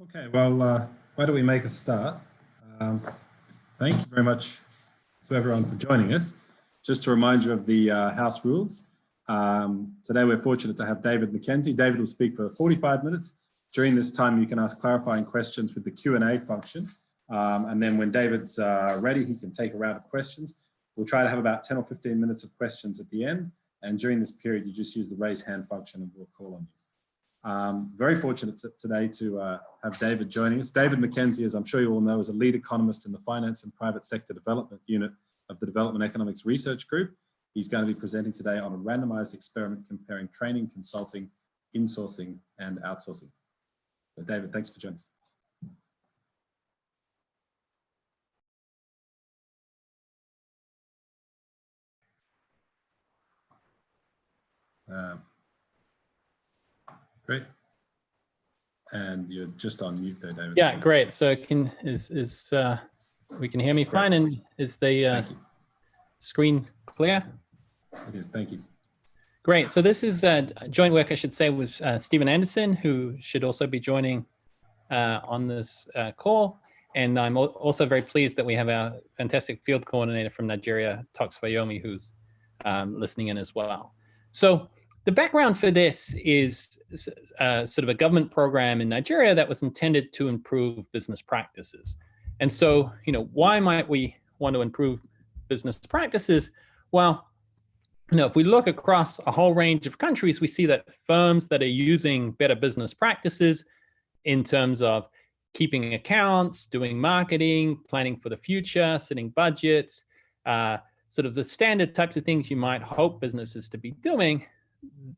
Okay, well, why don't we make a start? Thank you very much to everyone for joining us. Just to remind you of the house rules. Today we're fortunate to have David McKenzie. David will speak for 45 minutes. During this time, you can ask clarifying questions with the Q&A function. And then when David's ready, he can take a round of questions. We'll try to have about 10 or 15 minutes of questions at the end. And during this period, you just use the raise hand function and we'll call on you. Very fortunate today to have David joining us. David McKenzie, as I'm sure you all know, is a lead economist in the Finance and Private Sector Development Unit of the Development Economics Research Group. He's going to be presenting today on a randomized experiment comparing training, consulting, insourcing, and outsourcing. So David, thanks for joining us. Great. And you're just on mute there, David. Yeah, great. So we can hear me fine, and is the screen clear? It is, thank you. Great. So this is joint work, I should say, with Stephen Anderson, who should also be joining on this call. And I'm also very pleased that we have our fantastic field coordinator from Nigeria, Tox Fayomi, who's listening in as well. So the background for this is sort of a government program in Nigeria that was intended to improve business practices. And so, why might we want to improve business practices? Well, if we look across a whole range of countries, we see that firms that are using better business practices in terms of keeping accounts, doing marketing, planning for the future, setting budgets, sort of the standard types of things you might hope businesses to be doing.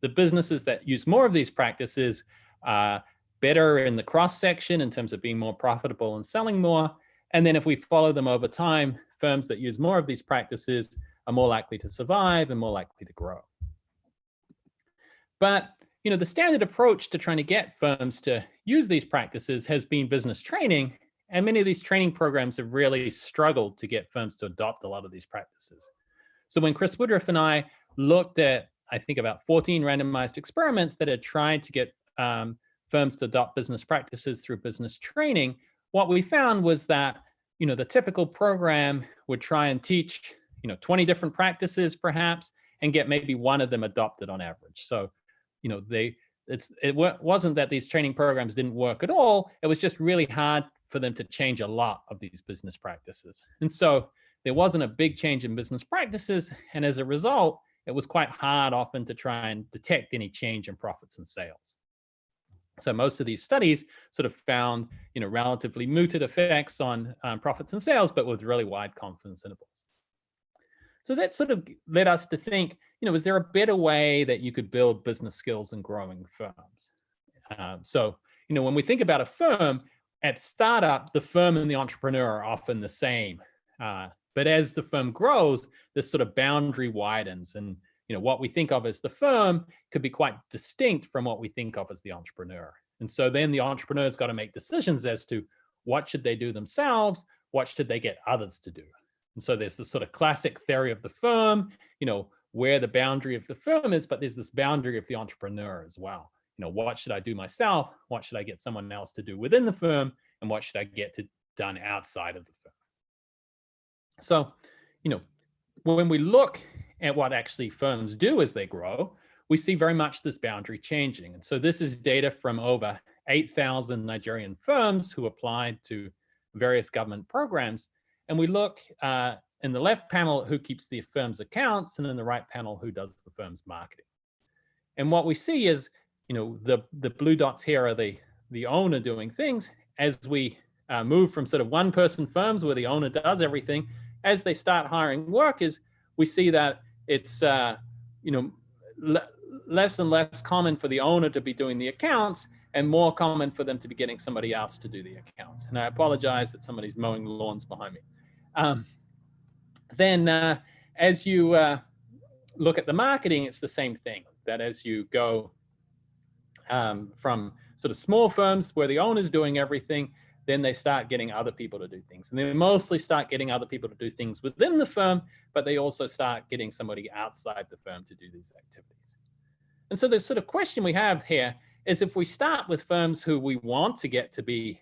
The businesses that use more of these practices are better in the cross-section in terms of being more profitable and selling more. And then if we follow them over time, firms that use more of these practices are more likely to survive and more likely to grow. But the standard approach to trying to get firms to use these practices has been business training. And many of these training programs have really struggled to get firms to adopt a lot of these practices. So when Chris Woodruff and I looked at, I think, about 14 randomized experiments that had tried to get firms to adopt business practices through business training, what we found was that, the typical program would try and teach, 20 different practices perhaps, and get maybe one of them adopted on average. So, it wasn't that these training programs didn't work at all. It was just really hard for them to change a lot of these business practices. And so there wasn't a big change in business practices. And as a result, it was quite hard often to try and detect any change in profits and sales. So most of these studies sort of found, relatively muted effects on profits and sales, but with really wide confidence intervals. So that sort of led us to think, is there a better way that you could build business skills in growing firms? So, when we think about a firm, at startup, the firm and the entrepreneur are often the same. But as the firm grows, this sort of boundary widens, and what we think of as the firm could be quite distinct from what we think of as the entrepreneur. And so then the entrepreneur's got to make decisions as to what should they do themselves, what should they get others to do. And so there's this sort of classic theory of the firm, where the boundary of the firm is, but there's this boundary of the entrepreneur as well. What should I do myself? What should I get someone else to do within the firm? And what should I get done outside of the firm? So, when we look at what actually firms do as they grow, we see very much this boundary changing. And so this is data from over 8,000 Nigerian firms who applied to various government programs. And we look in the left panel at who keeps the firm's accounts, and in the right panel, who does the firm's marketing. And what we see is, the blue dots here are the owner doing things. As we move from sort of one-person firms where the owner does everything, as they start hiring workers, we see that it's less and less common for the owner to be doing the accounts and more common for them to be getting somebody else to do the accounts. And I apologize that somebody's mowing the lawns behind me. Then as you look at the marketing, it's the same thing, that as you go from sort of small firms where the owner's doing everything, then they start getting other people to do things. And they mostly start getting other people to do things within the firm, but they also start getting somebody outside the firm to do these activities. And so the sort of question we have here is if we start with firms who we want to get to be,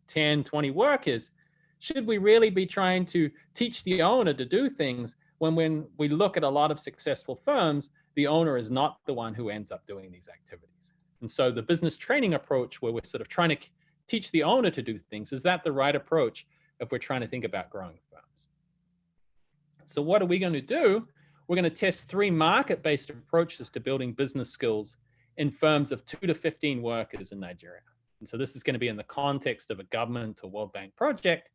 10, 20 workers, should we really be trying to teach the owner to do things when we look at a lot of successful firms, the owner is not the one who ends up doing these activities? And so the business training approach, where we're sort of trying to teach the owner to do things, is that the right approach if we're trying to think about growing firms? So what are we going to do? We're going to test 3 market-based approaches to building business skills in firms of 2 to 15 workers in Nigeria. And so this is going to be in the context of a government or World Bank project.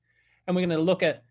And we're going to look at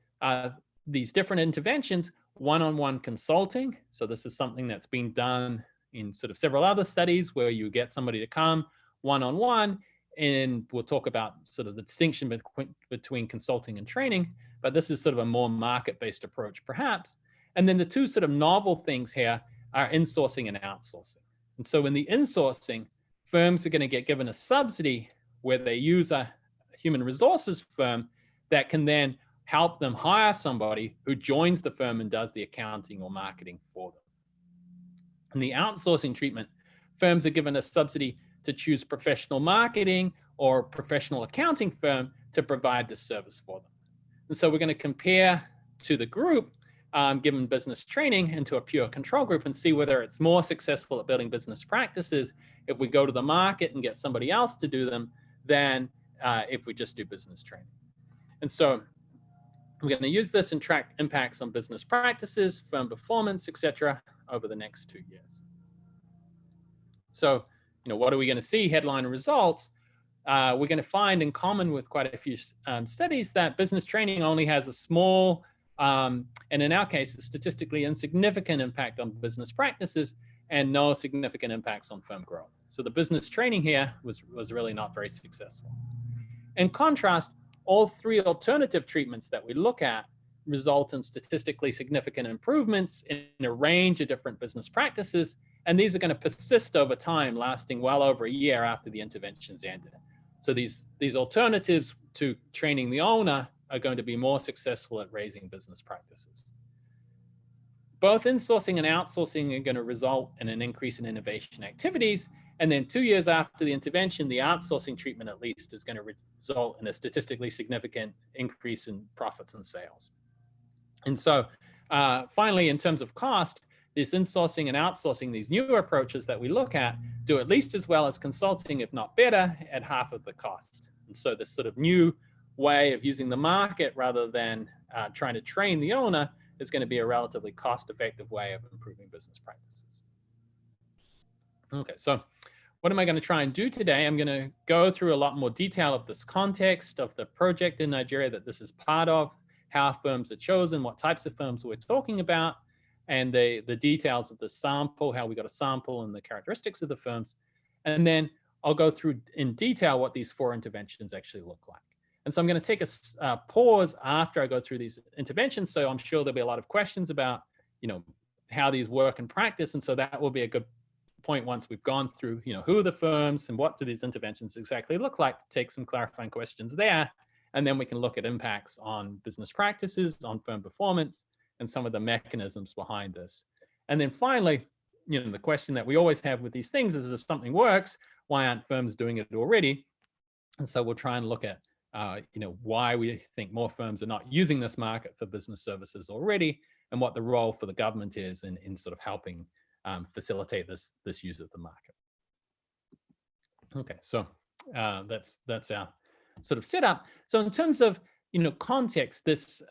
these different interventions, one-on-one consulting. So this is something that's been done in sort of several other studies where you get somebody to come one-on-one, and we'll talk about sort of the distinction between consulting and training, but this is sort of a more market-based approach perhaps. And then the 2 sort of novel things here are insourcing and outsourcing. And so in the insourcing, firms are going to get given a subsidy where they use a human resources firm that can then help them hire somebody who joins the firm and does the accounting or marketing for them. In the outsourcing treatment, firms are given a subsidy to choose professional marketing or professional accounting firm to provide the service for them. And so we're going to compare to the group given business training into a pure control group and see whether it's more successful at building business practices if we go to the market and get somebody else to do them than if we just do business training. And so we're going to use this and track impacts on business practices, firm performance, etc., over the next 2 years. So, what are we going to see? Headline results. We're going to find in common with quite a few studies that business training only has a small, and in our case, a statistically insignificant impact on business practices and no significant impacts on firm growth. So the business training here was really not very successful. In contrast, all 3 alternative treatments that we look at result in statistically significant improvements in a range of different business practices, and these are going to persist over time, lasting well over a year after the intervention's ended. So these alternatives to training the owner are going to be more successful at raising business practices. Both insourcing and outsourcing are going to result in an increase in innovation activities. And then 2 years after the intervention, the outsourcing treatment at least is going to result in a statistically significant increase in profits and sales. And so finally, in terms of cost, this insourcing and outsourcing, these newer approaches that we look at, do at least as well as consulting, if not better, at half of the cost. And so this sort of new way of using the market rather than trying to train the owner is going to be a relatively cost-effective way of improving business practices. Okay, so what am I going to try and do today? I'm going to go through a lot more detail of this context of the project in Nigeria that this is part of, how firms are chosen, what types of firms we're talking about, and the details of the sample, how we got a sample and the characteristics of the firms. And then I'll go through in detail what these 4 interventions actually look like. And so I'm going to take a pause after I go through these interventions. So I'm sure there'll be a lot of questions about, how these work in practice. And so that will be a good point once we've gone through, who are the firms and what do these interventions exactly look like, to take some clarifying questions there. And then we can look at impacts on business practices, on firm performance, and some of the mechanisms behind this. And then finally, the question that we always have with these things is, if something works, why aren't firms doing it already? And so we'll try and look at, why we think more firms are not using this market for business services already, and what the role for the government is in sort of helping facilitate this use of the market. Okay, so that's our sort of setup. So in terms of context, this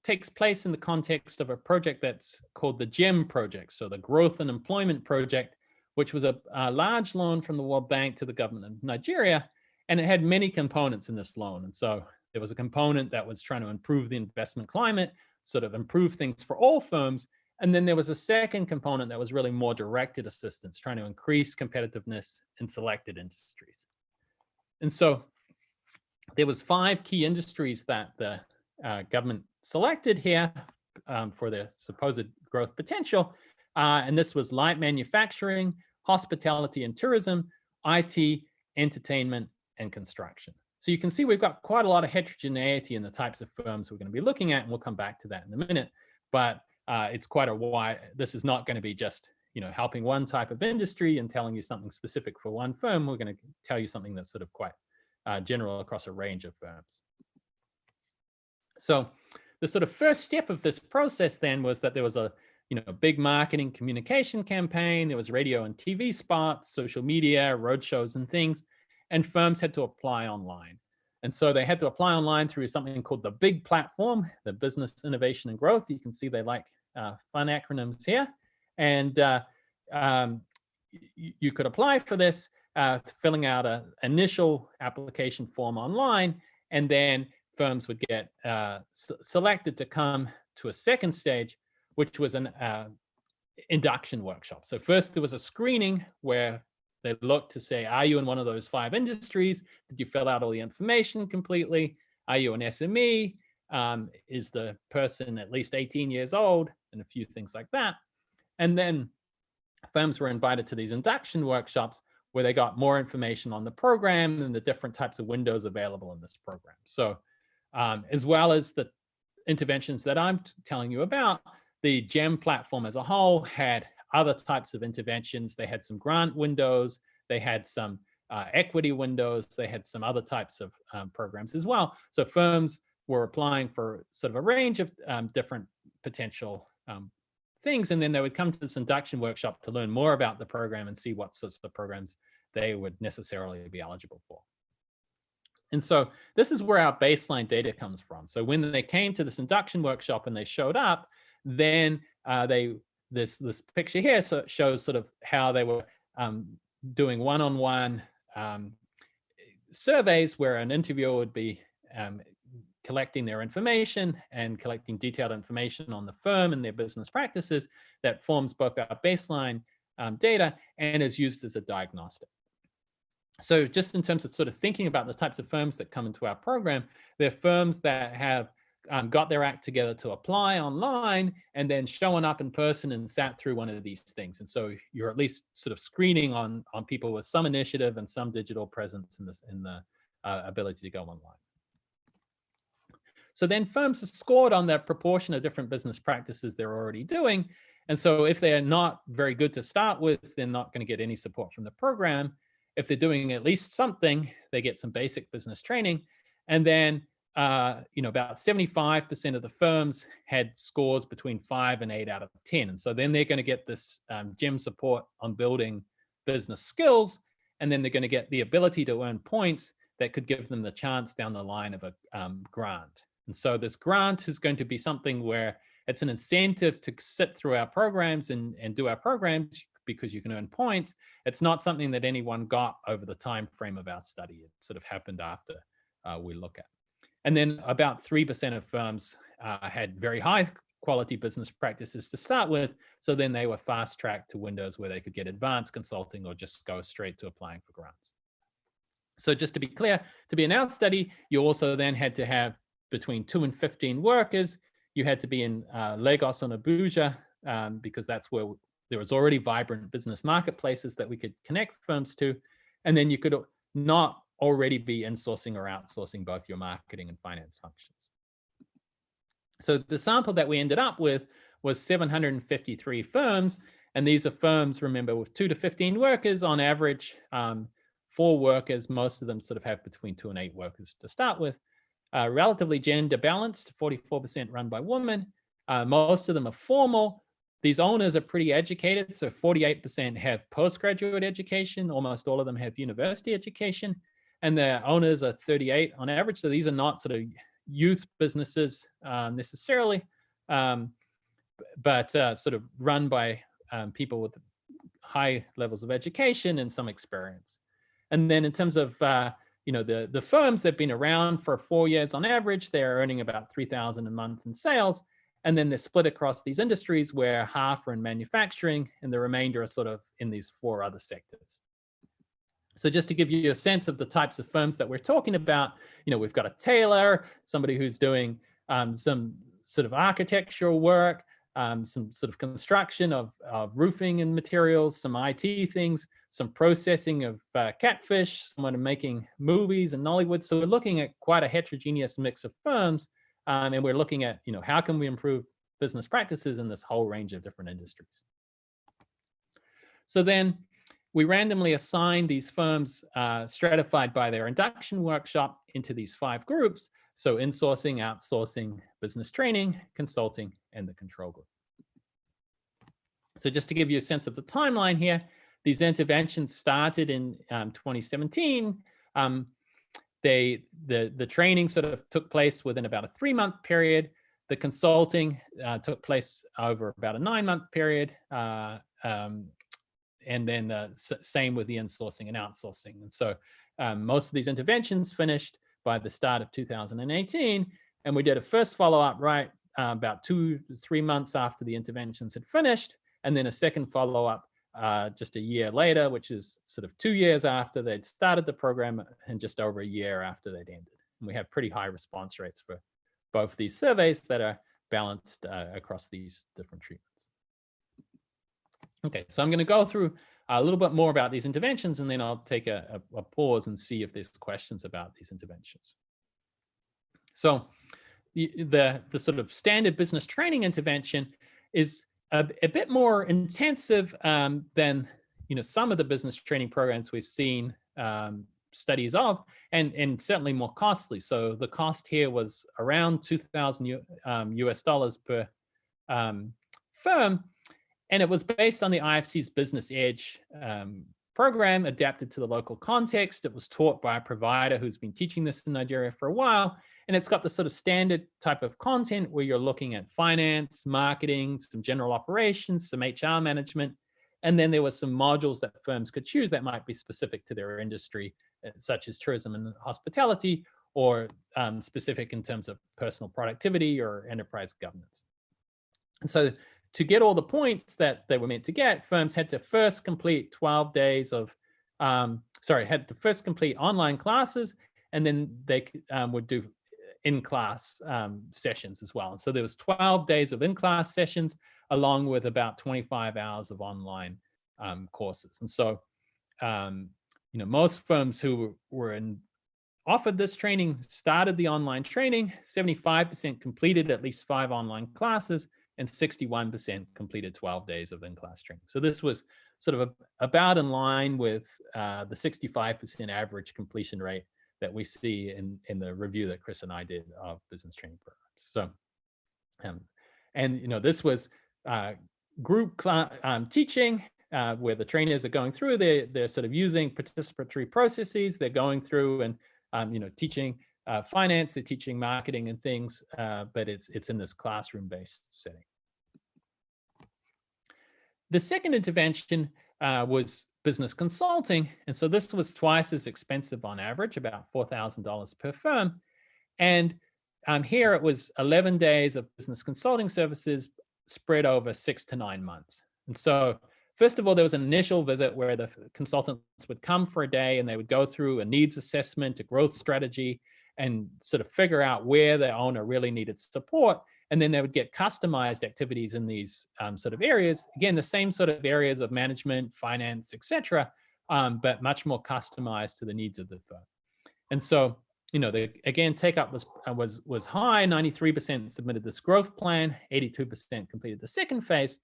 takes place in the context of a project that's called the GEM project, so the Growth and Employment Project, which was a large loan from the World Bank to the government of Nigeria, and it had many components in this loan. And so there was a component that was trying to improve the investment climate, sort of improve things for all firms. And then there was a second component that was really more directed assistance, trying to increase competitiveness in selected industries. And so there was 5 key industries that the government selected here for their supposed growth potential. And this was light manufacturing, hospitality and tourism, IT, entertainment, and construction. So you can see we've got quite a lot of heterogeneity in the types of firms we're going to be looking at, and we'll come back to that in a minute. But it's quite a wide, this is not going to be just, helping one type of industry and telling you something specific for one firm. We're going to tell you something that's sort of quite general across a range of firms. So the sort of first step of this process then was that there was a big marketing communication campaign. There was radio and TV spots, social media, roadshows and things, and firms had to apply online. And so they had to apply online through something called the BIG platform, the Business Innovation and Growth. You can see they like fun acronyms here. And you could apply for this, filling out an initial application form online, and then firms would get selected to come to a second stage, which was an induction workshop. So first there was a screening where they looked to say, are you in one of those 5 industries? Did you fill out all the information completely? Are you an SME? Is the person at least 18 years old? And a few things like that. And then firms were invited to these induction workshops where they got more information on the program and the different types of windows available in this program. So as well as the interventions that I'm telling you about, the GEM platform as a whole had other types of interventions. They had some grant windows, they had some equity windows, they had some other types of programs as well. So firms were applying for sort of a range of different potential things, and then they would come to this induction workshop to learn more about the program and see what sorts of programs they would necessarily be eligible for. And so this is where our baseline data comes from. So when they came to this induction workshop and they showed up, then this picture here shows sort of how they were doing one-on-one surveys where an interviewer would be collecting their information and collecting detailed information on the firm and their business practices that forms both our baseline data and is used as a diagnostic. So just in terms of sort of thinking about the types of firms that come into our program, they're firms that have got their act together to apply online and then showing up in person and sat through one of these things. And so you're at least sort of screening on people with some initiative and some digital presence in the ability to go online. So then firms are scored on their proportion of different business practices they're already doing. And so if they're not very good to start with, they're not going to get any support from the program. If they're doing at least something, they get some basic business training. And then about 75% of the firms had scores between 5 and 8 out of 10. And so then they're going to get this GEM support on building business skills. And then they're going to get the ability to earn points that could give them the chance down the line of a grant. And so this grant is going to be something where it's an incentive to sit through our programs and do our programs because you can earn points. It's not something that anyone got over the time frame of our study. It sort of happened after we look at. And then about 3% of firms had very high quality business practices to start with. So then they were fast tracked to windows where they could get advanced consulting or just go straight to applying for grants. So just to be clear, to be in our study, you also then had to have between 2 and 15 workers. You had to be in Lagos on Abuja because that's where there was already vibrant business marketplaces that we could connect firms to. And then you could not already be insourcing or outsourcing both your marketing and finance functions. So the sample that we ended up with was 753 firms. And these are firms, remember, with 2 to 15 workers on average, 4 workers. Most of them sort of have between 2 and 8 workers to start with. Relatively gender balanced, 44% run by women. Most of them are formal. These owners are pretty educated. So 48% have postgraduate education. Almost all of them have university education. And the owners are 38 on average. So these are not sort of youth businesses necessarily, but sort of run by people with high levels of education and some experience. And then in terms of the firms that have been around for 4 years on average, they're earning about $3,000 a month in sales. And then they're split across these industries where half are in manufacturing and the remainder are sort of in these 4 other sectors. So just to give you a sense of the types of firms that we're talking about, we've got a tailor, somebody who's doing some sort of architectural work, some sort of construction of roofing and materials, some IT things, some processing of catfish, someone making movies and Nollywood. So we're looking at quite a heterogeneous mix of firms, and we're looking at, how can we improve business practices in this whole range of different industries. So then we randomly assigned these firms stratified by their induction workshop into these 5 groups. So insourcing, outsourcing, business training, consulting, and the control group. So just to give you a sense of the timeline here, these interventions started in 2017. The training sort of took place within about a 3-month period. The consulting took place over about a 9-month period. And then the same with the insourcing and outsourcing. And so most of these interventions finished by the start of 2018. And we did a first follow-up right about 2 to 3 months after the interventions had finished. And then a second follow-up just a year later, which is sort of 2 years after they'd started the program and just over a year after they'd ended. And we have pretty high response rates for both these surveys that are balanced across these different treatments. Okay, so I'm going to go through a little bit more about these interventions, and then I'll take a pause and see if there's questions about these interventions. So the sort of standard business training intervention is a bit more intensive than some of the business training programs we've seen studies of, and certainly more costly. So the cost here was around $2,000 US per firm. And it was based on the IFC's Business Edge program, adapted to the local context. It was taught by a provider who's been teaching this in Nigeria for a while. And it's got the sort of standard type of content where you're looking at finance, marketing, some general operations, some HR management. And then there were some modules that firms could choose that might be specific to their industry, such as tourism and hospitality, or specific in terms of personal productivity or enterprise governance. And so to get all the points that they were meant to get, firms had to first complete 12 days of, had to first complete online classes, and then they would do in-class sessions as well. And so there was 12 days of in-class sessions, along with about 25 hours of online courses. And so, most firms who were offered this training started the online training. 75% completed at least 5 online classes, and 61% completed 12 days of in-class training. So this was sort of about in line with the 65% average completion rate that we see in the review that Chris and I did of business training programs. So, this was group teaching where the trainers are going through, they're sort of using participatory processes. They're going through and, teaching finance, they're teaching marketing and things, but it's in this classroom-based setting. The second intervention was business consulting. And so this was twice as expensive on average, about $4,000 per firm. And here it was 11 days of business consulting services spread over 6 to 9 months. And so first of all, there was an initial visit where the consultants would come for a day and they would go through a needs assessment, a growth strategy, and sort of figure out where the owner really needed support. And then they would get customized activities in these sort of areas. Again, the same sort of areas of management, finance, et cetera, but much more customized to the needs of the firm. And so, again, take up was high. 93% submitted this growth plan, 82% completed the second phase.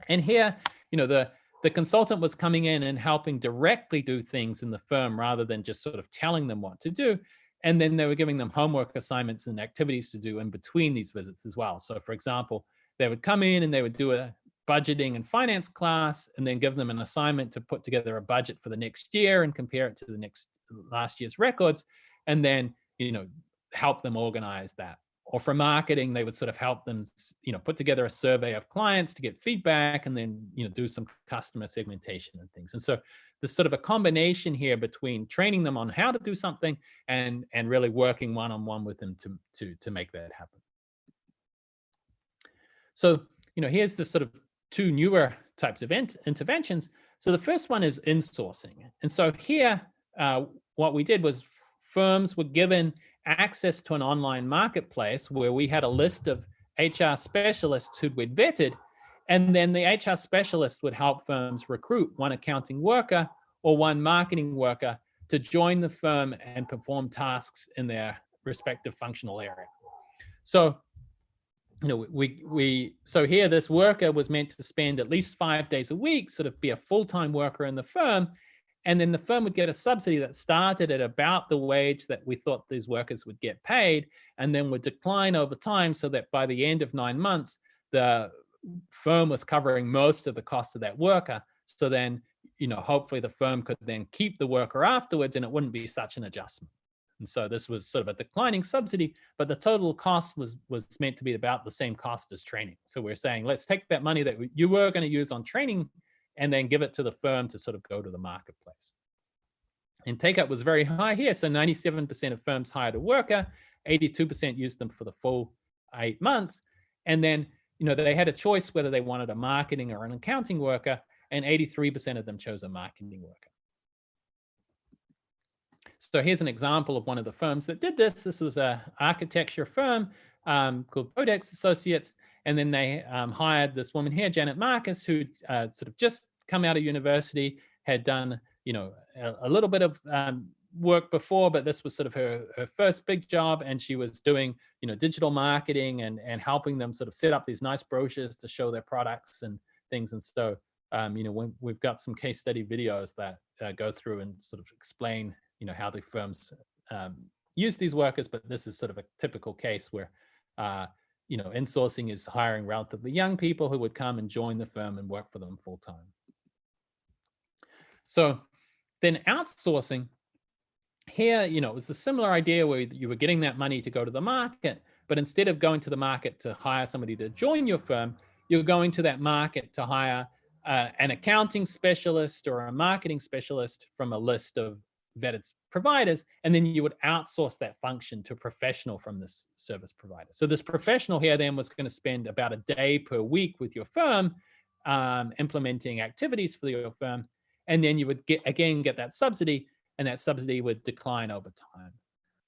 And here, the consultant was coming in and helping directly do things in the firm rather than just sort of telling them what to do. And then they were giving them homework assignments and activities to do in between these visits as well. So for example, they would come in and they would do a budgeting and finance class and then give them an assignment to put together a budget for the next year and compare it to the last year's records, and then, help them organize that. Or for marketing, they would sort of help them, put together a survey of clients to get feedback and then, do some customer segmentation and things. And so there's sort of a combination here between training them on how to do something and really working one-on-one with them to make that happen. So, here's the sort of 2 newer types of interventions. So the first one is insourcing. And so here, what we did was firms were given access to an online marketplace where we had a list of HR specialists who we'd vetted, and then the HR specialist would help firms recruit one accounting worker or one marketing worker to join the firm and perform tasks in their respective functional area. So So here this worker was meant to spend at least 5 days a week, sort of be a full-time worker in the firm. And then the firm would get a subsidy that started at about the wage that we thought these workers would get paid, and then would decline over time, so that by the end of 9 months, the firm was covering most of the cost of that worker. So then, hopefully the firm could then keep the worker afterwards, and it wouldn't be such an adjustment. And so this was sort of a declining subsidy, but the total cost was meant to be about the same cost as training. So we're saying, let's take that money that you were going to use on training and then give it to the firm to sort of go to the marketplace. And take-up was very high here. So 97% of firms hired a worker, 82% used them for the full 8 months. And then, they had a choice whether they wanted a marketing or an accounting worker, and 83% of them chose a marketing worker. So here's an example of one of the firms that did this. This was an architecture firm called Podex Associates. And then they hired this woman here, Janet Marcus, who sort of just come out of university, had done, a little bit of work before, but this was sort of her first big job. And she was doing, digital marketing and helping them sort of set up these nice brochures to show their products and things. And so, when we've got some case study videos that go through and sort of explain, how the firms use these workers, but this is sort of a typical case where, insourcing is hiring relatively young people who would come and join the firm and work for them full time. So then outsourcing, here, it was a similar idea where you were getting that money to go to the market, but instead of going to the market to hire somebody to join your firm, you're going to that market to hire an accounting specialist or a marketing specialist from a list of vetted providers, and then you would outsource that function to a professional from this service provider. So this professional here then was going to spend about a day per week with your firm, implementing activities for your firm, and then you would get that subsidy, and that subsidy would decline over time.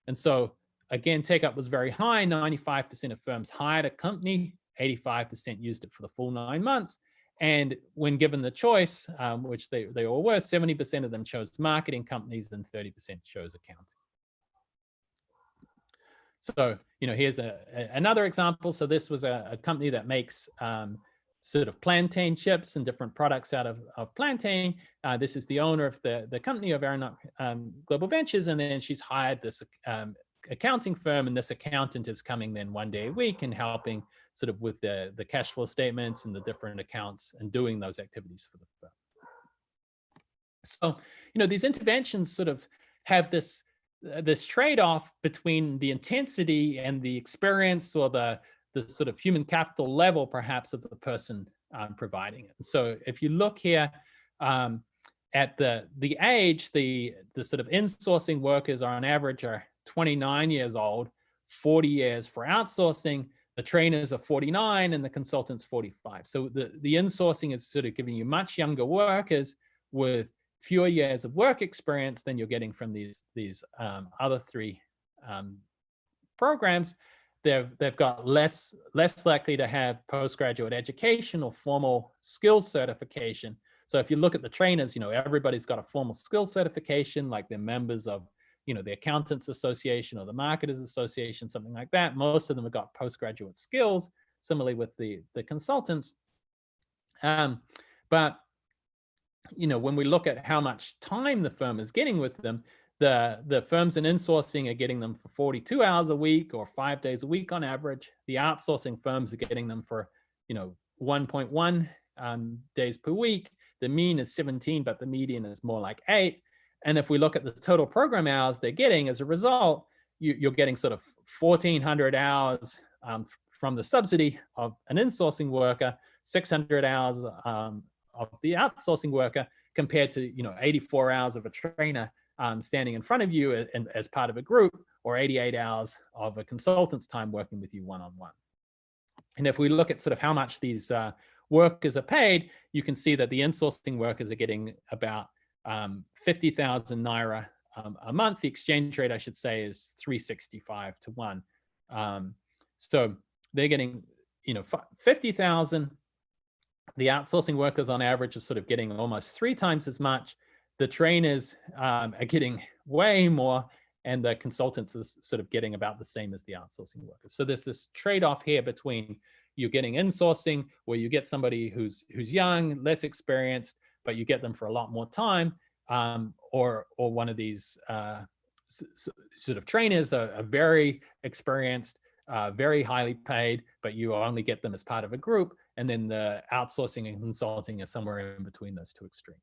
And so again, take-up was very high. 95% of firms hired a company, 85% used it for the full 9 months. And when given the choice, which they all were, 70% of them chose marketing companies and 30% chose accounting. So, here's another example. So this was a company that makes sort of plantain chips and different products out of plantain. This is the owner of the company of Aeronaut Global Ventures, and then she's hired this accounting firm, and this accountant is coming then 1 day a week and helping sort of with the cash flow statements and the different accounts and doing those activities for the firm. So, these interventions sort of have this trade-off between the intensity and the experience, or the sort of human capital level, perhaps, of the person providing it. So if you look here at the age, the sort of insourcing workers are on average are 29 years old, 40 years for outsourcing. The trainers are 49 and the consultants 45. So the insourcing is sort of giving you much younger workers with fewer years of work experience than you're getting from these other three programs. They've got less likely to have postgraduate education or formal skills certification. So if you look at the trainers, everybody's got a formal skills certification, like they're members of the Accountants Association or the Marketers Association, something like that. Most of them have got postgraduate skills, similarly with the consultants. But when we look at how much time the firm is getting with them, the firms in insourcing are getting them for 42 hours a week or 5 days a week on average. The outsourcing firms are getting them for 1.1 days per week. The mean is 17, but the median is more like 8. And if we look at the total program hours they're getting as a result, you're getting sort of 1,400 hours from the subsidy of an insourcing worker, 600 hours of the outsourcing worker, compared to 84 hours of a trainer standing in front of you as part of a group, or 88 hours of a consultant's time working with you one-on-one. And if we look at sort of how much these workers are paid, you can see that the insourcing workers are getting about 50,000 Naira a month. The exchange rate, I should say, is 365 to 1. So they're getting 50,000. The outsourcing workers on average are sort of getting almost 3 times as much. The trainers are getting way more, and the consultants is sort of getting about the same as the outsourcing workers. So there's this trade-off here between you getting insourcing, where you get somebody who's young, less experienced, but you get them for a lot more time, or one of these sort of trainers are very experienced, very highly paid, but you only get them as part of a group. And then the outsourcing and consulting is somewhere in between those two extremes.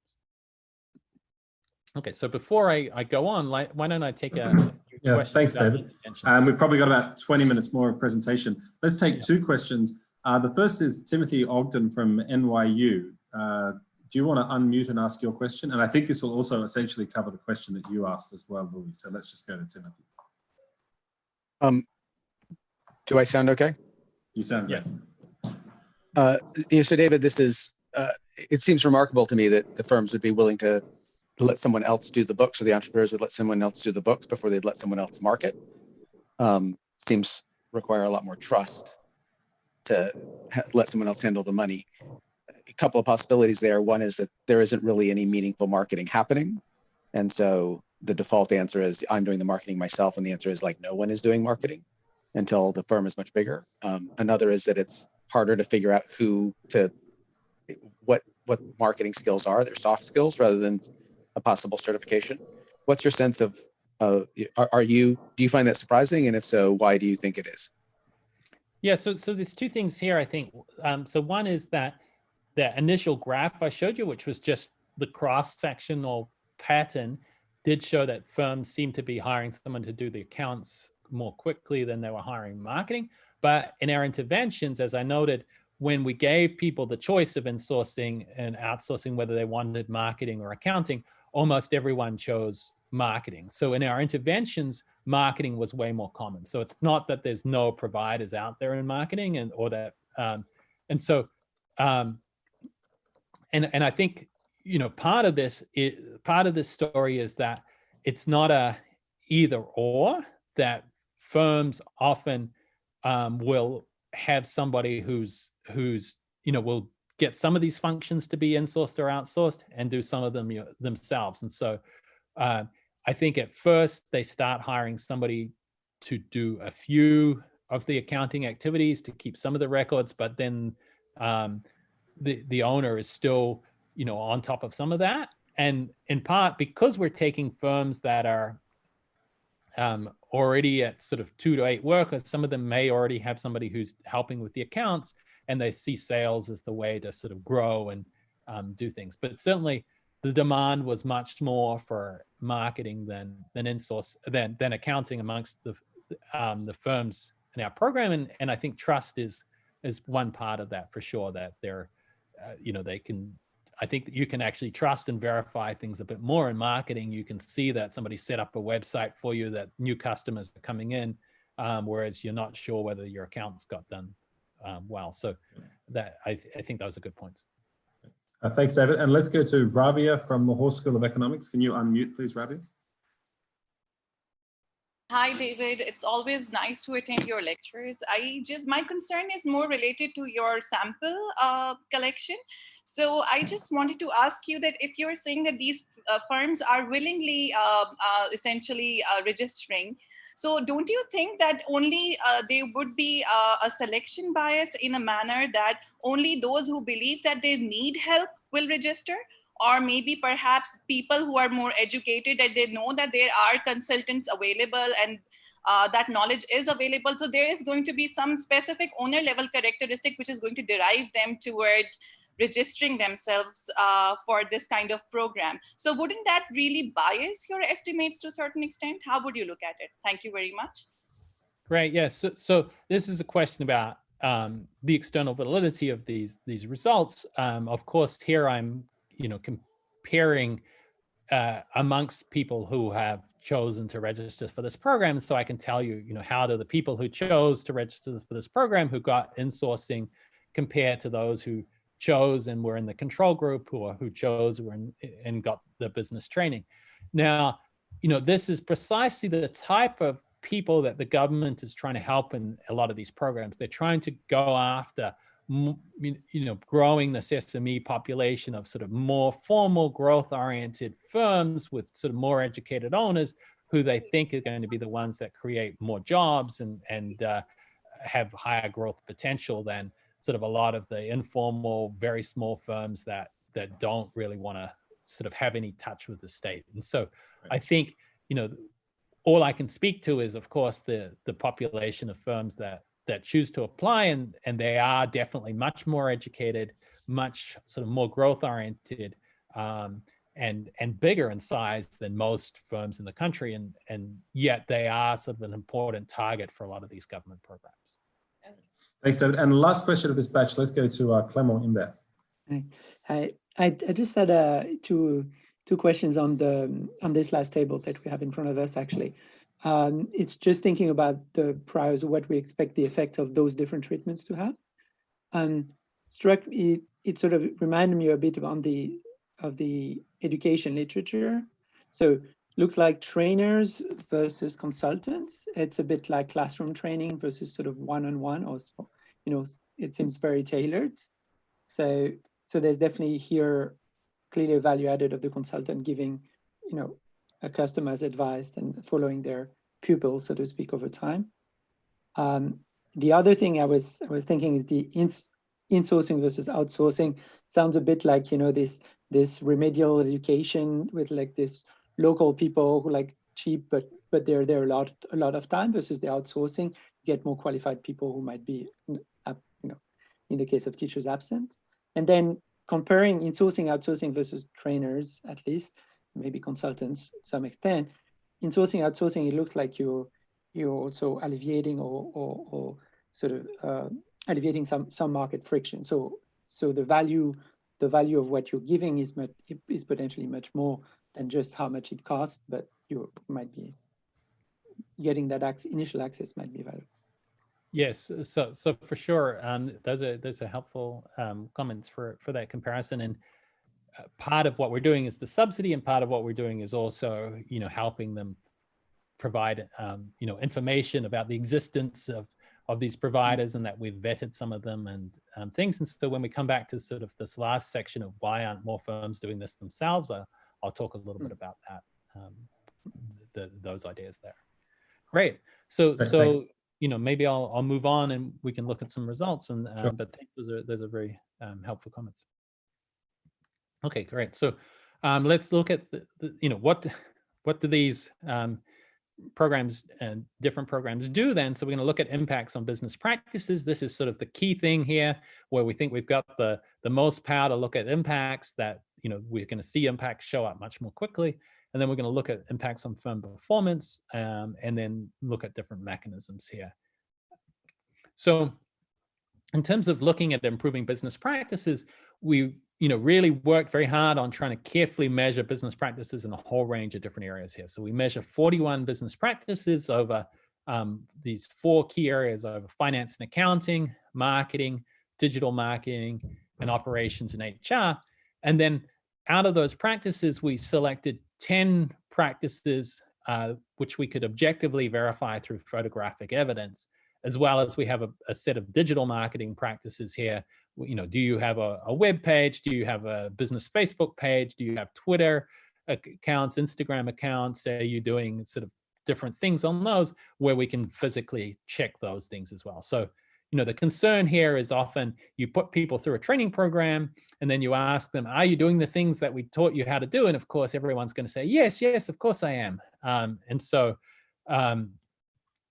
Okay, so before I go on, why don't I take a yeah, thanks, David. We've probably got about 20 minutes more of presentation. Let's take two questions. The first is Timothy Ogden from NYU. Do you want to unmute and ask your question? And I think this will also essentially cover the question that you asked as well, Louis. So let's just go to Timothy. Do I sound okay? You sound great. So David, this is, it seems remarkable to me that the firms would be willing to let someone else do the books, or the entrepreneurs would let someone else do the books before they'd let someone else market. Seems require a lot more trust to let someone else handle the money. A couple of possibilities there. One is that there isn't really any meaningful marketing happening. And so the default answer is I'm doing the marketing myself. And the answer is like no one is doing marketing until the firm is much bigger. Another is that it's harder to figure out what marketing skills are, their soft skills, rather than a possible certification. What's your sense of, do you find that surprising? And if so, why do you think it is? Yeah, so there's two things here, I think. So one is that the initial graph I showed you, which was just the cross-sectional pattern, did show that firms seem to be hiring someone to do the accounts more quickly than they were hiring marketing. But in our interventions, as I noted, when we gave people the choice of insourcing and outsourcing, whether they wanted marketing or accounting, almost everyone chose marketing. So in our interventions, marketing was way more common. So it's not that there's no providers out there in marketing, and I think, you know, part of this story is that it's not a either or, that firms often will have somebody who's will get some of these functions to be insourced or outsourced and do some of them themselves. And so I think at first they start hiring somebody to do a few of the accounting activities to keep some of the records, but then the owner is still, on top of some of that. And in part because we're taking firms that are already at sort of 2 to 8 workers, some of them may already have somebody who's helping with the accounts, and they see sales as the way to sort of grow and do things. But certainly the demand was much more for marketing than accounting amongst the firms in our program. And I think trust is one part of that for sure, that they're, I think that you can actually trust and verify things a bit more in marketing. You can see that somebody set up a website for you, that new customers are coming in, whereas you're not sure whether your accountants got done well. So that I think those are good points. Thanks, David. And let's go to Rabia from the Horse School of Economics. Can you unmute, please, Rabia? Hi, David. It's always nice to attend your lectures. My concern is more related to your sample collection. So I just wanted to ask you that if you're saying that these firms are willingly essentially registering, so don't you think that only there would be a selection bias in a manner that only those who believe that they need help will register? Or maybe perhaps people who are more educated, that they know that there are consultants available and that knowledge is available. So there is going to be some specific owner level characteristic which is going to derive them towards registering themselves for this kind of program. So wouldn't that really bias your estimates to a certain extent? How would you look at it? Thank you very much. Right, yes. So this is a question about the external validity of these results. Of course, here I'm comparing amongst people who have chosen to register for this program. So I can tell you, how do the people who chose to register for this program, who got insourcing, compare to those who chose and were in the control group, who chose and got the business training. Now, this is precisely the type of people that the government is trying to help in a lot of these programs. They're trying to go after growing the SME population of sort of more formal growth-oriented firms with sort of more educated owners who they think are going to be the ones that create more jobs and have higher growth potential than sort of a lot of the informal, very small firms that don't really want to sort of have any touch with the state. And so I think, all I can speak to is, of course, the population of firms that choose to apply, and they are definitely much more educated, much sort of more growth oriented, and bigger in size than most firms in the country, and yet they are sort of an important target for a lot of these government programs. Thanks, David. And the last question of this batch, let's go to Clement Imbert. I just had two questions on this last table that we have in front of us, actually. It's just thinking about the priors, what we expect the effects of those different treatments to have. Struck me, it sort of reminded me a bit of the education literature. So looks like trainers versus consultants. It's a bit like classroom training versus sort of one-on-one, or it seems very tailored. So there's definitely here clearly a value added of the consultant giving, a customized advice and following their pupils, so to speak, over time. The other thing I was thinking is the insourcing versus outsourcing. Sounds a bit like, this remedial education with like this local people who like cheap, but they're there a lot of time, versus the outsourcing, get more qualified people who might be, in the case of teachers absent. And then comparing insourcing, outsourcing versus trainers, at least, maybe consultants to some extent. Insourcing, outsourcing, it looks like you're also alleviating or sort of alleviating some market friction. So the value of what you're giving is potentially much more than just how much it costs, but you might be getting that initial access might be valuable. Yes, so for sure, those are helpful comments for that comparison. And part of what we're doing is the subsidy, and part of what we're doing is also, helping them provide, information about the existence of these providers, and that we've vetted some of them and things. And so when we come back to sort of this last section of why aren't more firms doing this themselves, I'll talk a little bit about that, those ideas there. Great. So maybe I'll move on and we can look at some results. And Sure. But thanks, those are very helpful comments. Okay, great. So let's look at what do these programs and different programs do then. So we're going to look at impacts on business practices. This is sort of the key thing here, where we think we've got the most power to look at impacts that, we're going to see impacts show up much more quickly. And then we're going to look at impacts on firm performance, and then look at different mechanisms here. So in terms of looking at improving business practices, we really worked very hard on trying to carefully measure business practices in a whole range of different areas here. So we measure 41 business practices over these 4 key areas over finance and accounting, marketing, digital marketing, and operations and HR. And then out of those practices, we selected 10 practices which we could objectively verify through photographic evidence, as well as we have a set of digital marketing practices here. Do you have a web page? Do you have a business Facebook page? Do you have Twitter accounts, Instagram accounts? Are you doing sort of different things on those, where we can physically check those things as well? So, the concern here is often you put people through a training program and then you ask them, are you doing the things that we taught you how to do? And of course, everyone's going to say, yes, of course I am. And so,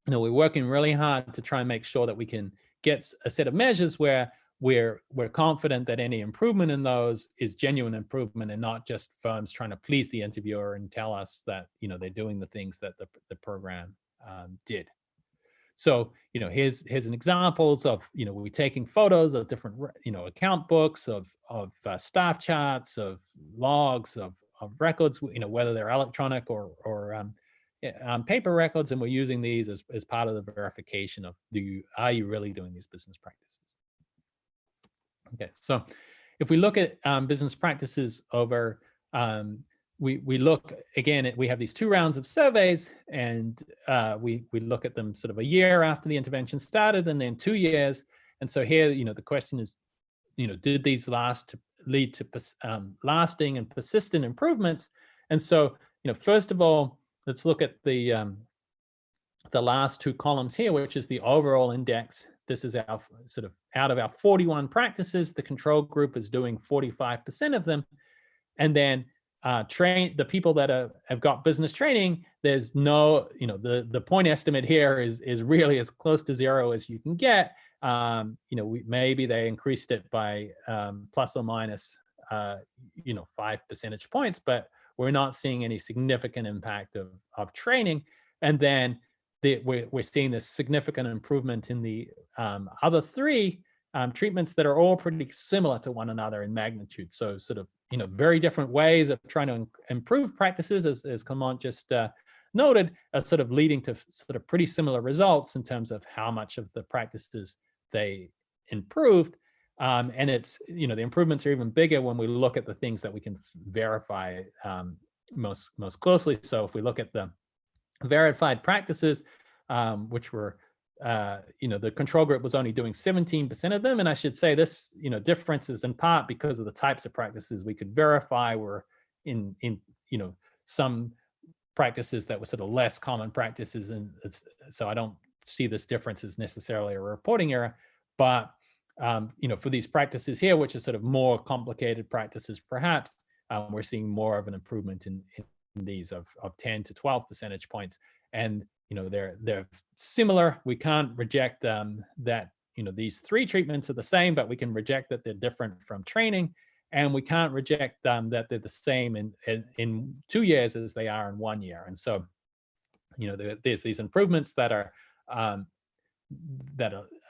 we're working really hard to try and make sure that we can get a set of measures where we're confident that any improvement in those is genuine improvement, and not just firms trying to please the interviewer and tell us that they're doing the things that the program did. So here's an examples of we taking photos of different account books, of staff charts, of logs, of records, whether they're electronic or paper records, and we're using these as part of the verification of are you really doing these business practices? Okay, so if we look at business practices over, we look again we have these 2 rounds of surveys, and we look at them sort of a year after the intervention started, and then 2 years. And so here, the question is, did these lead to lasting and persistent improvements? And so, first of all, let's look at the last two columns here, which is the overall index. This is our sort of out of our 41 practices, the control group is doing 45% of them. And then the people that have got business training, there's no, the point estimate here is really as close to zero as you can get. Maybe they increased it by plus or minus 5 percentage points, but we're not seeing any significant impact of training. And then we're seeing this significant improvement in the other three treatments that are all pretty similar to one another in magnitude. So sort of, very different ways of trying to improve practices, as Clement just noted, are sort of leading to sort of pretty similar results in terms of how much of the practices they improved. And it's, the improvements are even bigger when we look at the things that we can verify most closely. So if we look at the verified practices, which were, the control group was only doing 17% of them. And I should say this, difference is in part because of the types of practices we could verify were in some practices that were sort of less common practices. And so I don't see this difference as necessarily a reporting error, but, for these practices here, which are sort of more complicated practices, perhaps, we're seeing more of an improvement in these of 10 to 12 percentage points. And they're similar. We can't reject that these three treatments are the same, but we can reject that they're different from training, and we can't reject that they're the same in 2 years as they are in 1 year. And so there's these improvements that are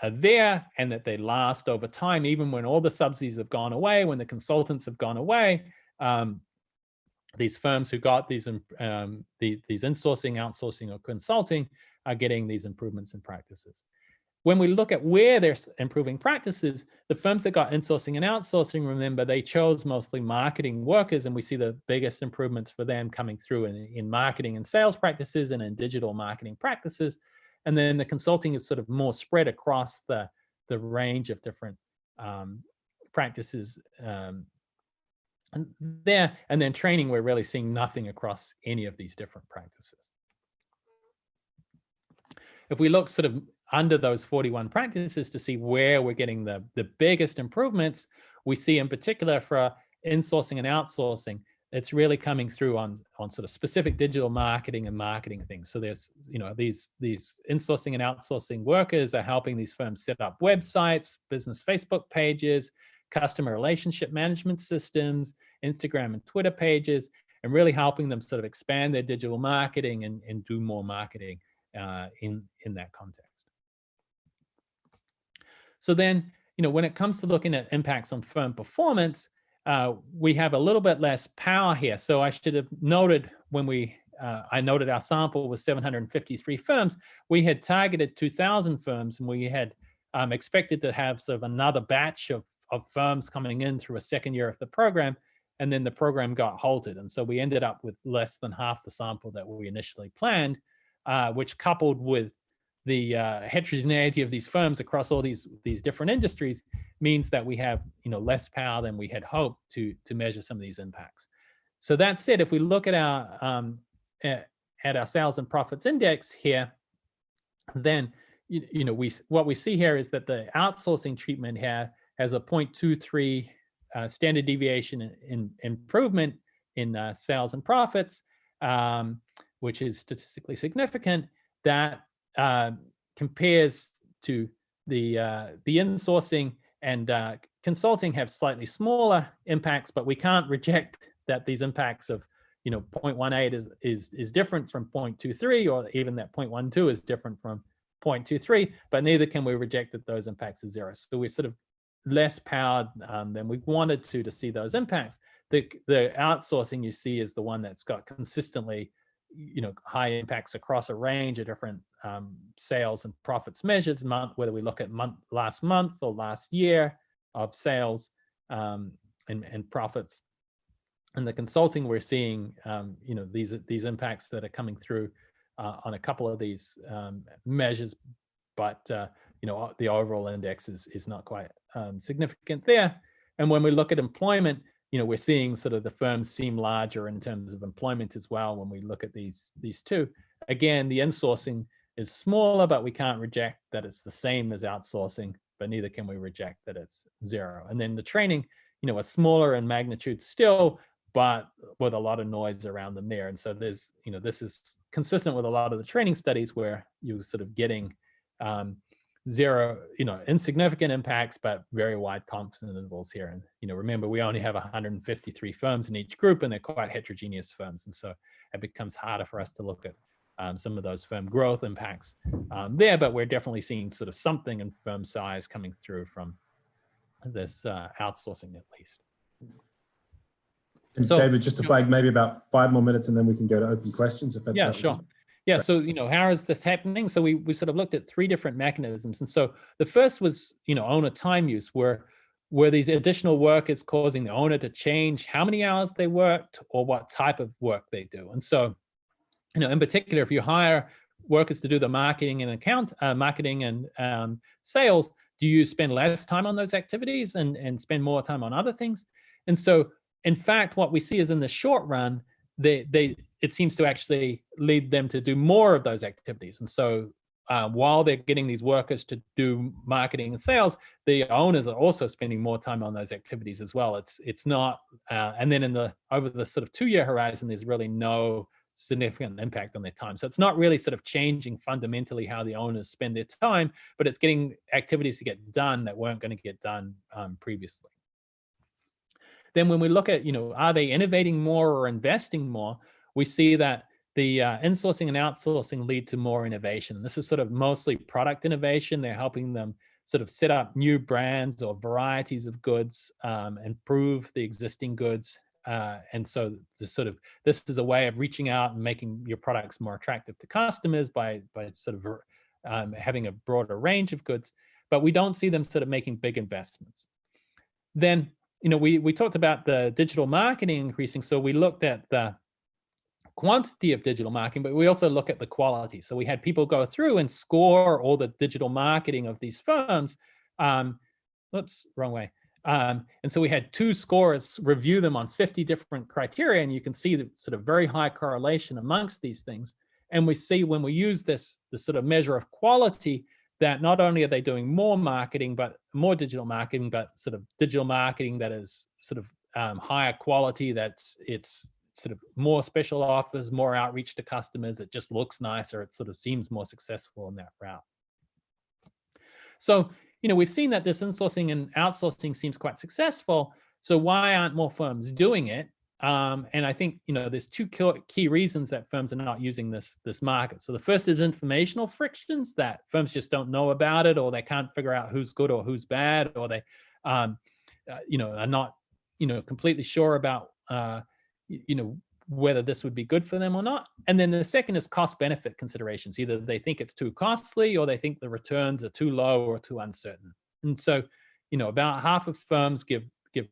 there, and that they last over time, even when all the subsidies have gone away, when the consultants have gone away. These firms who got these insourcing, outsourcing, or consulting are getting these improvements in practices. When we look at where they're improving practices, the firms that got insourcing and outsourcing, remember, they chose mostly marketing workers, and we see the biggest improvements for them coming through in marketing and sales practices and in digital marketing practices. And then the consulting is sort of more spread across the range of different practices there. And then training, we're really seeing nothing across any of these different practices. If we look sort of under those 41 practices to see where we're getting the biggest improvements, we see in particular for insourcing and outsourcing, it's really coming through on sort of specific digital marketing and marketing things. So there's, these insourcing and outsourcing workers are helping these firms set up websites, business Facebook pages, customer relationship management systems, Instagram and Twitter pages, and really helping them sort of expand their digital marketing and do more marketing in that context. So then, when it comes to looking at impacts on firm performance, we have a little bit less power here. So I should have noted when I noted our sample was 753 firms, we had targeted 2,000 firms, and we had expected to have sort of another batch of firms coming in through a second year of the program, and then the program got halted. And so we ended up with less than half the sample that we initially planned, which, coupled with the heterogeneity of these firms across all these different industries, means that we have less power than we had hoped to measure some of these impacts. So that said, if we look at our sales and profits index here, then what we see here is that the outsourcing treatment here has a 0.23 standard deviation in improvement in sales and profits, which is statistically significant. That compares to the insourcing and consulting have slightly smaller impacts, but we can't reject that these impacts of 0.18 is different from 0.23, or even that 0.12 is different from 0.23, but neither can we reject that those impacts are zero. So we're sort of less powered than we wanted to see those impacts. The outsourcing you see is the one that's got consistently high impacts across a range of different sales and profits measures, whether we look at last month or last year of sales and profits. And the consulting, we're seeing these impacts that are coming through on a couple of these measures, but the overall index is not quite significant there. And when we look at employment, we're seeing sort of the firms seem larger in terms of employment as well when we look at these two. Again, the insourcing is smaller, but we can't reject that it's the same as outsourcing, but neither can we reject that it's zero. And then the training, are smaller in magnitude still, but with a lot of noise around them there. And so there's, this is consistent with a lot of the training studies where you're sort of getting zero, insignificant impacts, but very wide confidence intervals here. And, remember, we only have 153 firms in each group, and they're quite heterogeneous firms. And so it becomes harder for us to look at some of those firm growth impacts there, but we're definitely seeing sort of something in firm size coming through from this outsourcing at least. And So, David, just to flag maybe about 5 more minutes and then we can go to open questions if that's yeah, right. sure. Yeah, so, how is this happening? So we sort of looked at 3 different mechanisms. And so the first was, owner time use, where these additional work is causing the owner to change how many hours they worked or what type of work they do. And so, in particular, if you hire workers to do the marketing and sales, do you spend less time on those activities and spend more time on other things? And so, in fact, what we see is in the short run, it seems to actually lead them to do more of those activities. And so while they're getting these workers to do marketing and sales, the owners are also spending more time on those activities as well. It's not, and then over the sort of 2-year horizon, there's really no significant impact on their time. So it's not really sort of changing fundamentally how the owners spend their time, but it's getting activities to get done that weren't going to get done previously. Then when we look at, are they innovating more or investing more, we see that the insourcing and outsourcing lead to more innovation. This is sort of mostly product innovation. They're helping them sort of set up new brands or varieties of goods, improve the existing goods. And so this is a way of reaching out and making your products more attractive to customers by sort of having a broader range of goods, but we don't see them sort of making big investments. Then, we talked about the digital marketing increasing. So we looked at the quantity of digital marketing, but we also look at the quality. So we had people go through and score all the digital marketing of these firms. Oops, wrong way. And so we had 2 scorers review them on 50 different criteria, and you can see the sort of very high correlation amongst these things. And we see when we use this sort of measure of quality, that not only are they doing more marketing, but more digital marketing, but sort of digital marketing that is sort of higher quality, it's sort of more special offers, more outreach to customers. It just looks nicer. It sort of seems more successful in that route. So, we've seen that this insourcing and outsourcing seems quite successful. So why aren't more firms doing it? And I think, there's 2 key reasons that firms are not using this market. So the first is informational frictions, that firms just don't know about it, or they can't figure out who's good or who's bad, or they, are not, completely sure about, whether this would be good for them or not. And then the second is cost benefit considerations. Either they think it's too costly, or they think the returns are too low or too uncertain. And so, about half of firms give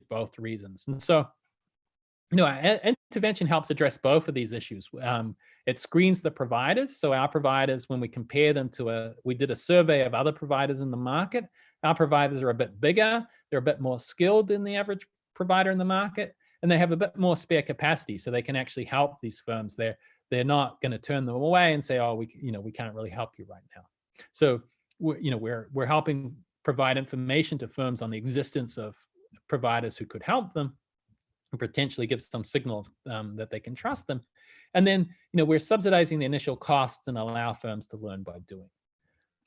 both reasons. And so, our intervention helps address both of these issues. It screens the providers. So our providers, when we compare them we did a survey of other providers in the market. Our providers are a bit bigger. They're a bit more skilled than the average provider in the market, and they have a bit more spare capacity, so they can actually help these firms. They're not going to turn them away and say, oh, we can't really help you right now. So we're helping provide information to firms on the existence of providers who could help them, and potentially give some signal that they can trust them. And then, we're subsidizing the initial costs and allow firms to learn by doing.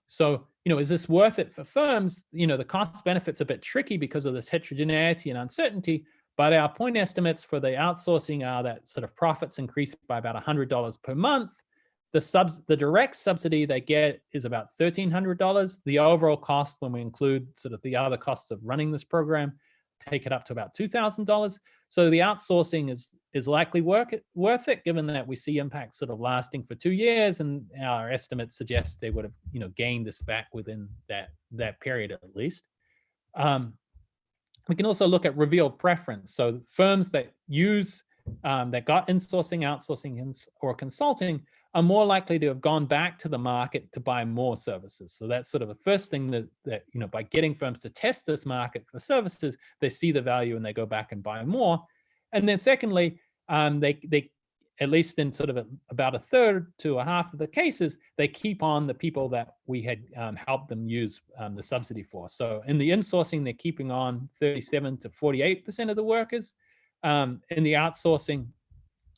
So, is this worth it for firms? The cost benefit's a bit tricky because of this heterogeneity and uncertainty, but our point estimates for the outsourcing are that sort of profits increase by about $100 per month. The direct subsidy they get is about $1,300. The overall cost, when we include sort of the other costs of running this program, take it up to about $2,000. So the outsourcing is likely worth it, given that we see impacts sort of lasting for 2 years, and our estimates suggest they would have gained this back within that period at least. We can also look at revealed preference. So firms that use that got insourcing, outsourcing, or consulting are more likely to have gone back to the market to buy more services. So that's sort of the first thing that by getting firms to test this market for services, they see the value and they go back and buy more. And then secondly, they at least in sort of about a third to a half of the cases, they keep on the people that we had helped them use the subsidy for. So in the insourcing, they're keeping on 37 to 48% of the workers. In the outsourcing,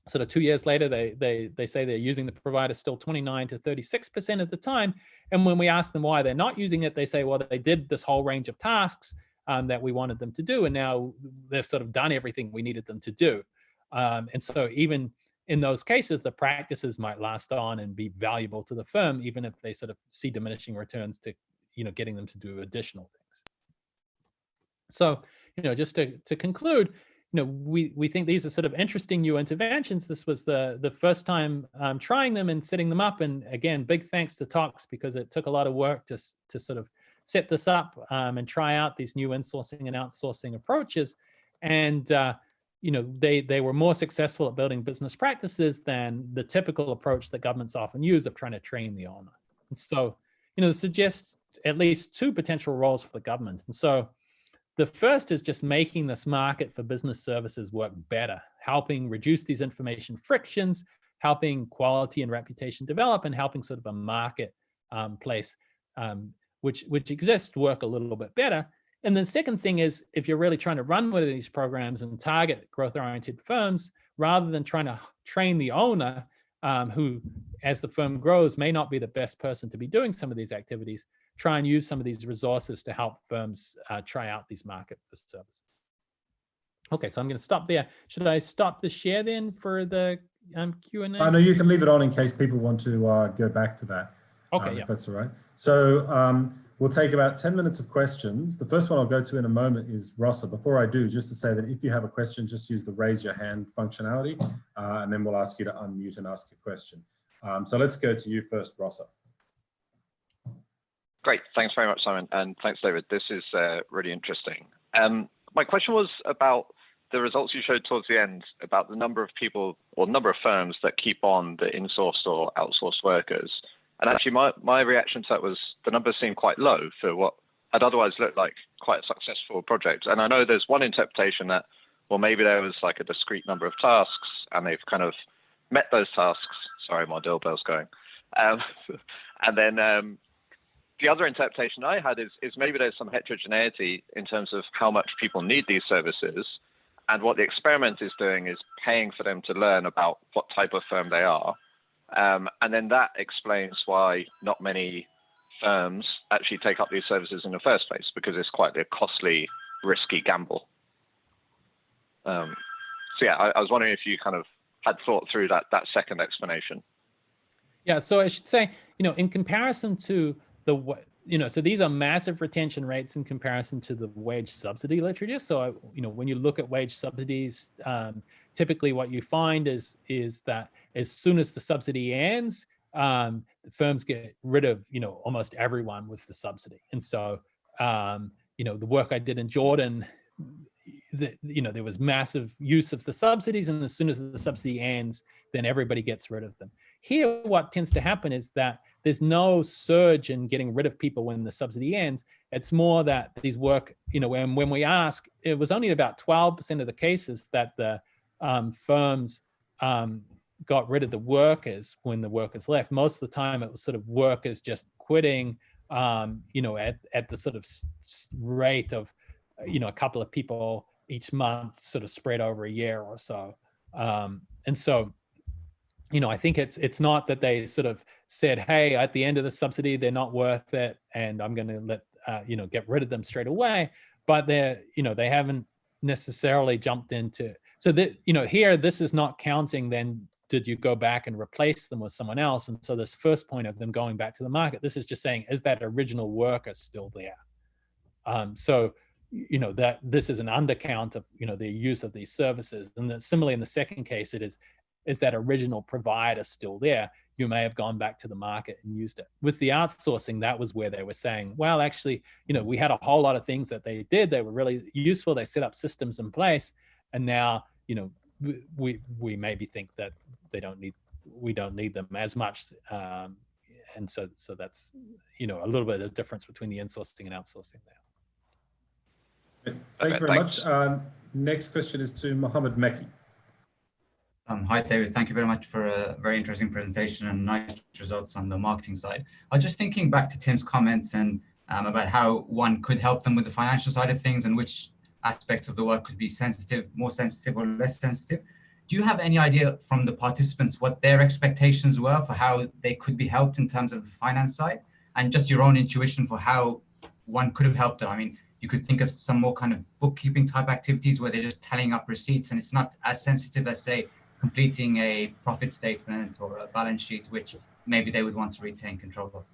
sort of 2 years later, they say they're using the provider still 29 to 36% of the time. And when we ask them why they're not using it, they say, well, they did this whole range of tasks that we wanted them to do, and now they've sort of done everything we needed them to do. And so even in those cases, the practices might last on and be valuable to the firm, even if they sort of see diminishing returns to, getting them to do additional things. So, just to conclude, we think these are sort of interesting new interventions. This was the first time trying them and setting them up. And again, big thanks to Tox, because it took a lot of work to sort of set this up and try out these new insourcing and outsourcing approaches. And they were more successful at building business practices than the typical approach that governments often use of trying to train the owner. And so, suggests at least two potential roles for the government. And so the first is just making this market for business services work better, helping reduce these information frictions, helping quality and reputation develop, and helping sort of a market place which exists work a little bit better. And the second thing is, if you're really trying to run one of these programs and target growth-oriented firms, rather than trying to train the owner, who, as the firm grows, may not be the best person to be doing some of these activities, try and use some of these resources to help firms try out these market for services. Okay, so I'm going to stop there. Should I stop the share then for the Q&A? No, you can leave it on in case people want to go back to that. Okay, yeah. If that's all right. So we'll take about 10 minutes of questions. The first one I'll go to in a moment is Rossa. Before I do, just to say that if you have a question, just use the raise your hand functionality, and then we'll ask you to unmute and ask your question. So let's go to you first, Rossa. Great, thanks very much, Simon, and thanks, David. This is really interesting. My question was about the results you showed towards the end, about the number of people or number of firms that keep on the insourced or outsourced workers. And actually, my reaction to that was the numbers seemed quite low for what had otherwise looked like quite a successful project. And I know there's one interpretation that, well, maybe there was like a discrete number of tasks and they've kind of met those tasks. Sorry, my doorbell's going. And then the other interpretation I had is maybe there's some heterogeneity in terms of how much people need these services. And what the experiment is doing is paying for them to learn about what type of firm they are. And then that explains why not many firms actually take up these services in the first place, because it's quite a costly, risky gamble. So yeah, I was wondering if you kind of had thought through that second explanation. Yeah, so I should say, in comparison to so these are massive retention rates in comparison to the wage subsidy literature. So, when you look at wage subsidies, typically what you find is that as soon as the subsidy ends, the firms get rid of, almost everyone with the subsidy. And so, the work I did in Jordan, there was massive use of the subsidies, and as soon as the subsidy ends, then everybody gets rid of them. Here, what tends to happen is that there's no surge in getting rid of people when the subsidy ends. It's more that these work, when we ask, it was only about 12% of the cases that the firms got rid of the workers when the workers left. Most of the time, it was sort of workers just quitting, at the sort of rate of, a couple of people each month, sort of spread over a year or so. And so, I think it's not that they sort of said, hey, at the end of the subsidy, they're not worth it, and I'm going to let, get rid of them straight away. But they haven't necessarily jumped into, so that, here, this is not counting then, did you go back and replace them with someone else? And so this first point of them going back to the market, this is just saying, is that original worker still there? So, that this is an undercount of, the use of these services. And then similarly, in the second case, it is that original provider still there? You may have gone back to the market and used it. With the outsourcing, that was where they were saying, well, actually, we had a whole lot of things that they did. They were really useful. They set up systems in place. And now, we maybe think that they don't need we don't need them as much. And so that's, a little bit of the difference between the insourcing and outsourcing there. Thank you very much. Next question is to Mohammed Meki. Hi, David. Thank you very much for a very interesting presentation and nice results on the marketing side. I was just thinking back to Tim's comments and about how one could help them with the financial side of things and which aspects of the work could be sensitive, more sensitive or less sensitive. Do you have any idea from the participants what their expectations were for how they could be helped in terms of the finance side, and just your own intuition for how one could have helped them? I mean, you could think of some more kind of bookkeeping type activities where they're just tallying up receipts and it's not as sensitive as, say, completing a profit statement or a balance sheet, which maybe they would want to retain control of.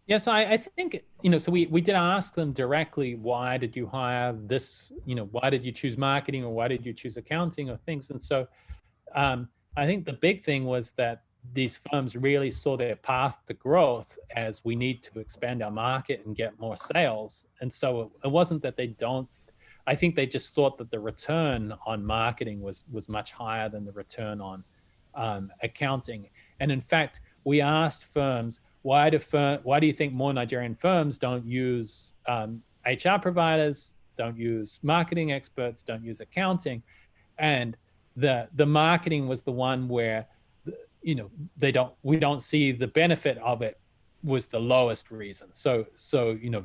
Yes, I think, so we did ask them directly, why did you hire this, why did you choose marketing or why did you choose accounting or things? And so I think the big thing was that these firms really saw their path to growth as we need to expand our market and get more sales. And so it wasn't that they don't, I think they just thought that the return on marketing was much higher than the return on accounting. And in fact, we asked firms, why do you think more Nigerian firms don't use HR providers, don't use marketing experts, don't use accounting? And the marketing was the one where, we don't see the benefit of it was the lowest reason. So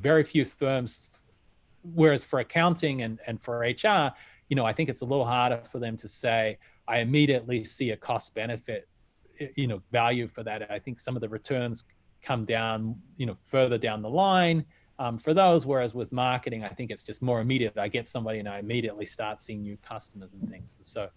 very few firms, whereas for accounting and for HR, I think it's a little harder for them to say, I immediately see a cost benefit, value for that. I think some of the returns come down, further down the line for those, whereas with marketing, I think it's just more immediate. I get somebody and I immediately start seeing new customers and things. And so,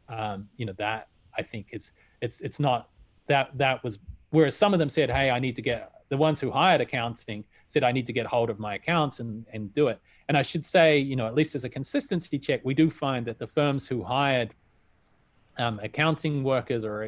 that I think it's not that was, whereas some of them said, hey, I need to get, the ones who hired accounting said, I need to get hold of my accounts and do it. And I should say, at least as a consistency check, we do find that the firms who hired accounting workers or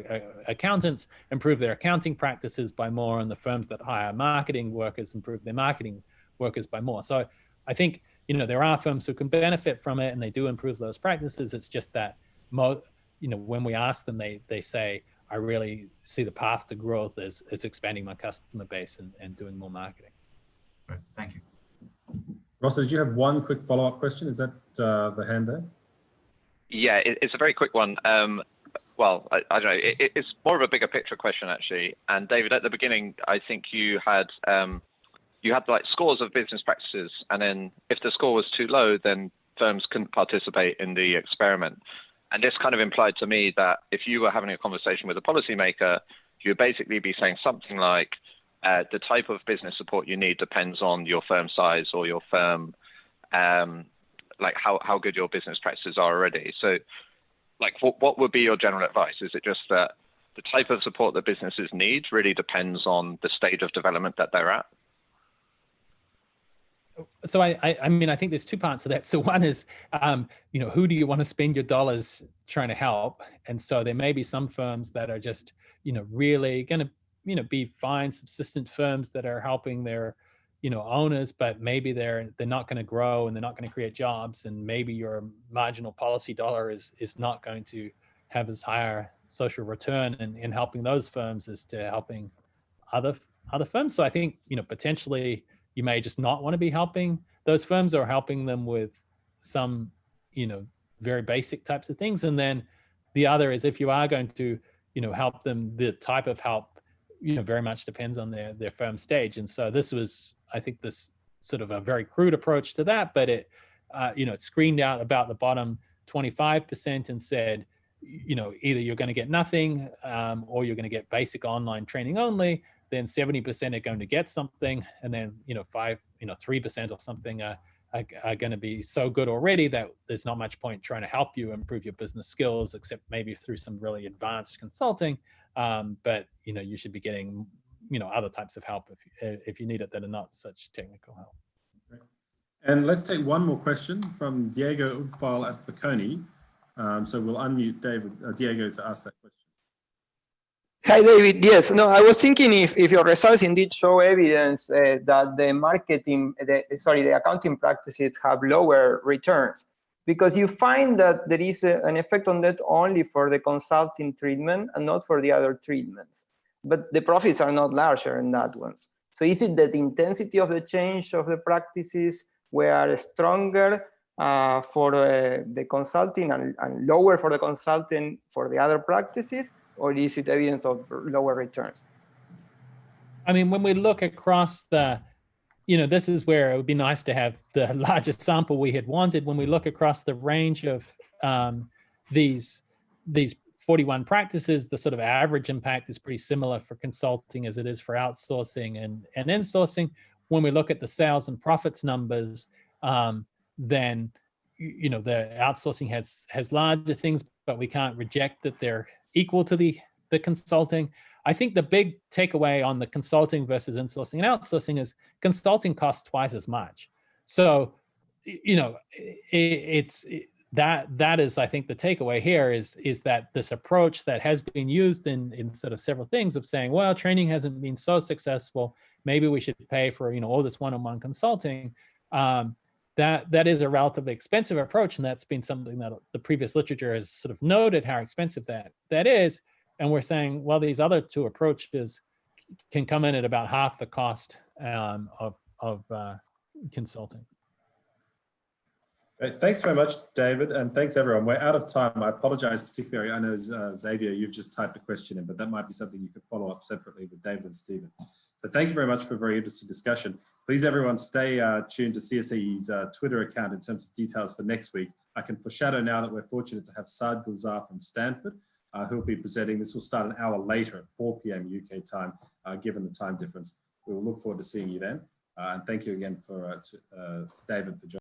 accountants improve their accounting practices by more, and the firms that hire marketing workers improve their marketing workers by more. So I think, there are firms who can benefit from it and they do improve those practices. It's just that, when we ask them, they say, I really see the path to growth as expanding my customer base and doing more marketing. Right. Thank you. Ross, did you have one quick follow-up question? Is that the hand there? Yeah, it's a very quick one. Well, I don't know. It's more of a bigger picture question, actually. And David, at the beginning, I think you had like scores of business practices, and then if the score was too low, then firms couldn't participate in the experiment. And this kind of implied to me that if you were having a conversation with a policymaker, you'd basically be saying something like, the type of business support you need depends on your firm size or your firm, like how good your business practices are already. So like what would be your general advice? Is it just that the type of support that businesses need really depends on the stage of development that they're at? So I mean, I think there's two parts to that. So one is, who do you want to spend your dollars trying to help? And so there may be some firms that are just, really going to, be fine, subsistent firms that are helping their, owners, but maybe they're not going to grow and they're not going to create jobs. And maybe your marginal policy dollar is not going to have as higher social return in helping those firms as to helping other firms. So I think, potentially, you may just not want to be helping those firms or helping them with some, very basic types of things. And then the other is if you are going to, help them, the type of help, very much depends on their firm stage. And so this was, I think, this sort of a very crude approach to that, but it, it screened out about the bottom 25% and said, either you're going to get nothing or you're going to get basic online training only. Then 70% are going to get something, and then 3% or something are going to be so good already that there's not much point trying to help you improve your business skills, except maybe through some really advanced consulting. But you should be getting other types of help if you need it that are not such technical help. Great. And let's take one more question from Diego Ubfal at Bocconi. So we'll unmute Diego to ask that question. Hi, David. Yes, no, I was thinking if your results indeed show evidence that the accounting practices have lower returns, because you find that there is an effect on that only for the consulting treatment and not for the other treatments. But the profits are not larger in that ones. So is it that the intensity of the change of the practices were stronger for the consulting and lower for the consulting for the other practices, or is it evidence of lower returns? I mean, when we look across the, this is where it would be nice to have the largest sample we had wanted. When we look across the range of these 41 practices, the sort of average impact is pretty similar for consulting as it is for outsourcing and insourcing. When we look at the sales and profits numbers, then the outsourcing has larger things, but we can't reject that they're equal to the consulting. I think the big takeaway on the consulting versus insourcing and outsourcing is consulting costs twice as much. So, that is, I think, the takeaway here is that this approach that has been used in sort of several things of saying, well, training hasn't been so successful, maybe we should pay for all this one-on-one consulting. That is a relatively expensive approach, and that's been something that the previous literature has sort of noted how expensive that is. And we're saying, well, these other two approaches can come in at about half the cost of consulting. Great. Thanks very much, David, and thanks everyone. We're out of time. I apologize particularly. I know, Xavier, you've just typed a question in, but that might be something you could follow up separately with David and Stephen. So thank you very much for a very interesting discussion. Please, everyone, stay tuned to CSAE's Twitter account in terms of details for next week. I can foreshadow now that we're fortunate to have Saad Gulzar from Stanford, who'll be presenting. This will start an hour later at 4 p.m. UK time, given the time difference. We will look forward to seeing you then. And thank you again to David for joining.